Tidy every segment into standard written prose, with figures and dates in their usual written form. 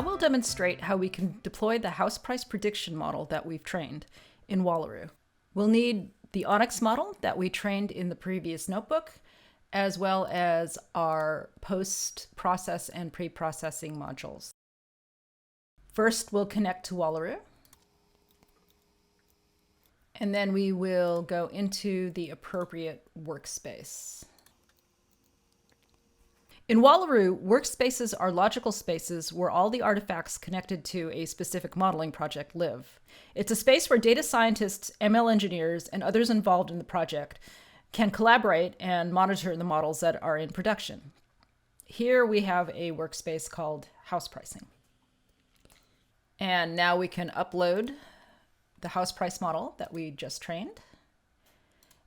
Now we'll demonstrate how we can deploy the house price prediction model that we've trained in Wallaroo. We'll need the Onyx model that we trained in the previous notebook, as well as our post-process and pre-processing modules. First, we'll connect to Wallaroo. And then we will go into the appropriate workspace. In Wallaroo, workspaces are logical spaces where all the artifacts connected to a specific modeling project live. It's a space where data scientists, ML engineers, and others involved in the project can collaborate and monitor the models that are in production. Here we have a workspace called house pricing. And now we can upload the house price model that we just trained.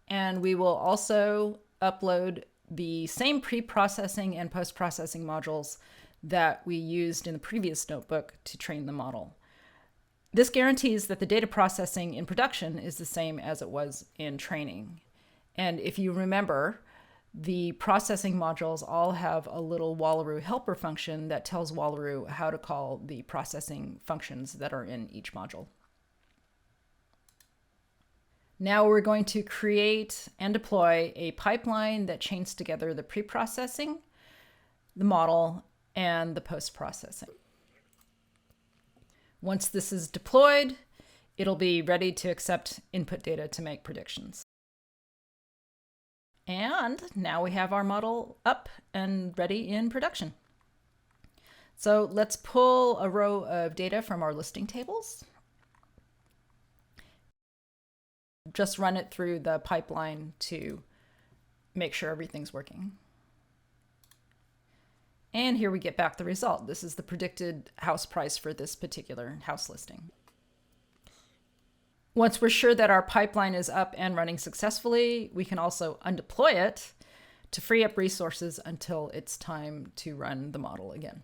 And we will also upload the same pre-processing and post-processing modules that we used in the previous notebook to train the model. This guarantees that the data processing in production is the same as it was in training. And if you remember, the processing modules all have a little Wallaroo helper function that tells Wallaroo how to call the processing functions that are in each module. Now we're going to create and deploy a pipeline that chains together the pre-processing, the model, and the post-processing. Once this is deployed, it'll be ready to accept input data to make predictions. And now we have our model up and ready in production. So let's pull a row of data from our listing tables. Just run it through the pipeline to make sure everything's working. And here we get back the result. This is the predicted house price for this particular house listing. Once we're sure that our pipeline is up and running successfully, we can also undeploy it to free up resources until it's time to run the model again.